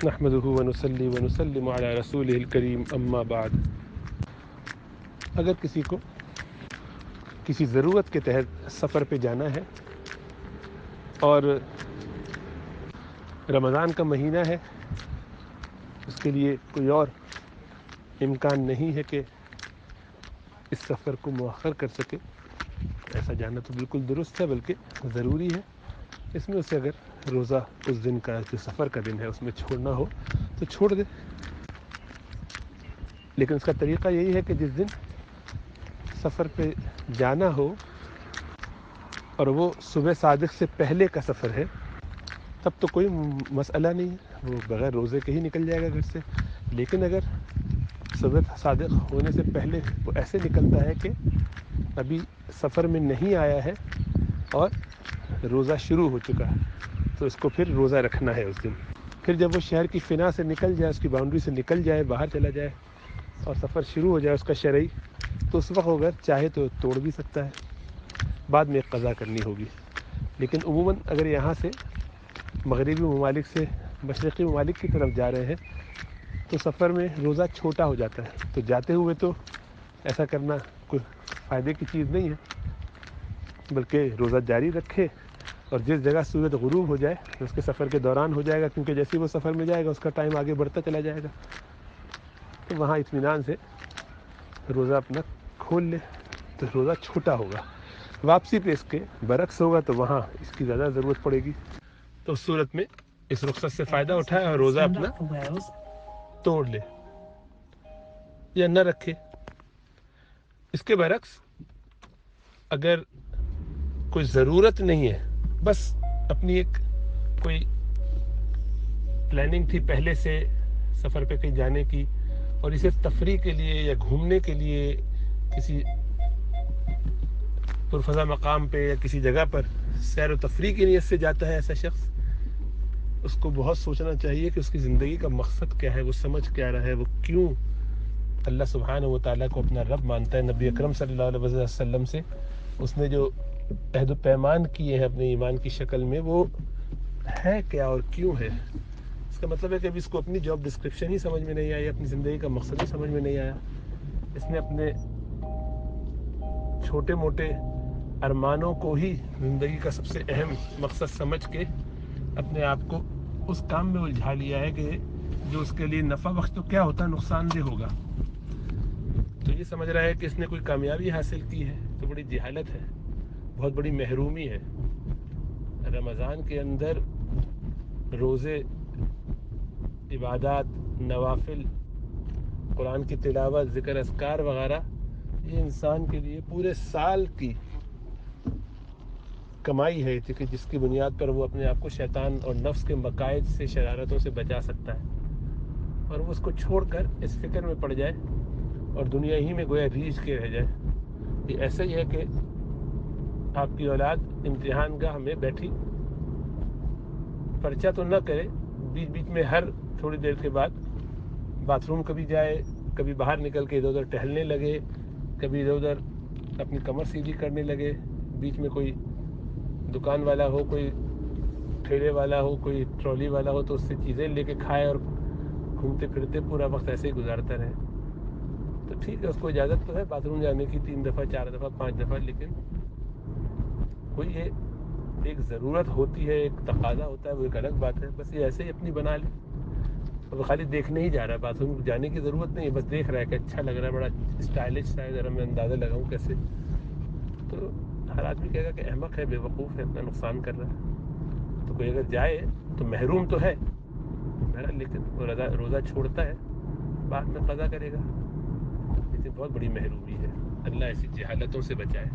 نحمده ونصلي ونسلم على رسوله الکریم اما بعد۔ اگر کسی کو کسی ضرورت کے تحت سفر پہ جانا ہے اور رمضان کا مہینہ ہے، اس کے لیے کوئی اور امکان نہیں ہے کہ اس سفر کو مؤخر کر سکے، ایسا جانا تو بالکل درست ہے، بلکہ ضروری ہے۔ اس میں اسے اگر روزہ اس دن کا جو سفر کا دن ہے اس میں چھوڑنا ہو تو چھوڑ دے، لیکن اس کا طریقہ یہی ہے کہ جس دن سفر پہ جانا ہو اور وہ صبح صادق سے پہلے کا سفر ہے، تب تو کوئی مسئلہ نہیں ہے، وہ بغیر روزے کے ہی نکل جائے گا گھر سے۔ لیکن اگر صبح صادق ہونے سے پہلے وہ ایسے نکلتا ہے کہ ابھی سفر میں نہیں آیا ہے اور روزہ شروع ہو چکا ہے، تو اس کو پھر روزہ رکھنا ہے اس دن۔ پھر جب وہ شہر کی فنا سے نکل جائے، اس کی باؤنڈری سے نکل جائے، باہر چلا جائے اور سفر شروع ہو جائے اس کا شرعی، تو اس وقت اگر چاہے تو توڑ بھی سکتا ہے، بعد میں ایک قضا کرنی ہوگی۔ لیکن عموماً اگر یہاں سے مغربی ممالک سے مشرقی ممالک کی طرف جا رہے ہیں تو سفر میں روزہ چھوٹا ہو جاتا ہے، تو جاتے ہوئے تو ایسا کرنا کوئی فائدے کی چیز نہیں ہے، بلکہ روزہ جاری رکھے، اور جس جگہ سورج غروب ہو جائے اس کے سفر کے دوران ہو جائے گا، کیونکہ جیسے وہ سفر میں جائے گا اس کا ٹائم آگے بڑھتا چلا جائے گا، تو وہاں اطمینان سے روزہ اپنا کھول لے، تو روزہ چھوٹا ہوگا۔ واپسی پہ اس کے برعکس ہوگا تو وہاں اس کی زیادہ ضرورت پڑے گی، تو اس صورت میں اس رخصت سے فائدہ اٹھائے اور روزہ اپنا توڑ لے یا نہ رکھے۔ اس کے برعکس اگر کوئی ضرورت نہیں ہے، بس اپنی ایک کوئی پلاننگ تھی پہلے سے سفر پہ کہیں جانے کی، اور اسے تفریح کے لیے یا گھومنے کے لیے کسی پرفضا مقام پہ یا کسی جگہ پر سیر و تفریح کی نیت سے جاتا ہے ایسا شخص، اس کو بہت سوچنا چاہیے کہ اس کی زندگی کا مقصد کیا ہے، وہ سمجھ کیا رہا ہے، وہ کیوں اللہ سبحانہ و تعالیٰ کو اپنا رب مانتا ہے۔ نبی اکرم صلی اللہ علیہ وسلم سے اس نے جو عہد و پیمان کیے ہیں اپنے ایمان کی شکل میں، وہ ہے کیا اور کیوں ہے؟ اس کا مطلب ہے کہ ابھی اس کو اپنی جاب ڈسکرپشن ہی سمجھ میں نہیں آئی، اپنی زندگی کا مقصد ہی سمجھ میں نہیں آیا، اس نے اپنے چھوٹے موٹے ارمانوں کو ہی زندگی کا سب سے اہم مقصد سمجھ کے اپنے آپ کو اس کام میں الجھا لیا ہے کہ جو اس کے لیے نفع بخش تو کیا ہوتا، نقصان دہ ہوگا۔ تو یہ سمجھ رہا ہے کہ اس نے کوئی کامیابی حاصل کی ہے، تو بڑی جہالت ہے، بہت بڑی محرومی ہے۔ رمضان کے اندر روزے، عبادات، نوافل، قرآن کی تلاوت، ذکر اذکار وغیرہ، یہ انسان کے لیے پورے سال کی کمائی ہے کہ جس کی بنیاد پر وہ اپنے آپ کو شیطان اور نفس کے مقائد سے، شرارتوں سے بچا سکتا ہے، اور وہ اس کو چھوڑ کر اس فکر میں پڑ جائے اور دنیا ہی میں گویا ریجھ کے رہ جائے۔ یہ ایسا ہی ہے کہ آپ کی اولاد امتحان گاہ میں بیٹھی پرچہ تو نہ کرے، بیچ بیچ میں ہر تھوڑی دیر کے بعد باتھ روم کبھی جائے، کبھی باہر نکل کے ادھر ادھر ٹہلنے لگے، کبھی ادھر ادھر اپنی کمر سیدھی کرنے لگے، بیچ میں کوئی دکان والا ہو، کوئی ٹھیلے والا ہو، کوئی ٹرالی والا ہو تو اس سے چیزیں لے کے کھائے اور گھومتے پھرتے پورا وقت ایسے ہی گزارتا رہے، تو ٹھیک ہے، اس کو اجازت تو ہے باتھ روم جانے کی 3 دفعہ 4 دفعہ 5 دفعہ، لیکن کوئی یہ ایک ضرورت ہوتی ہے، ایک تقاضا ہوتا ہے، وہ ایک الگ بات ہے۔ بس یہ ایسے ہی اپنی بنا لے، وہ خالی دیکھنے ہی جا رہا ہے، باتھ روم جانے کی ضرورت نہیں ہے، بس دیکھ رہا ہے کہ اچھا لگ رہا ہے، بڑا اسٹائلش سا ہے، ذرا میں اندازہ لگاؤں کیسے۔ تو ہر آدمی کہے گا کہ احمق ہے، بے وقوف ہے، اپنا نقصان کر رہا ہے۔ تو کوئی اگر جائے تو محروم تو ہے بہرحال، لیکن وہ روزہ چھوڑتا ہے، بعد میں قضا کرے گا، لیکن بہت بڑی محرومی ہے۔ اللہ ایسی جہالتوں سے بچائے۔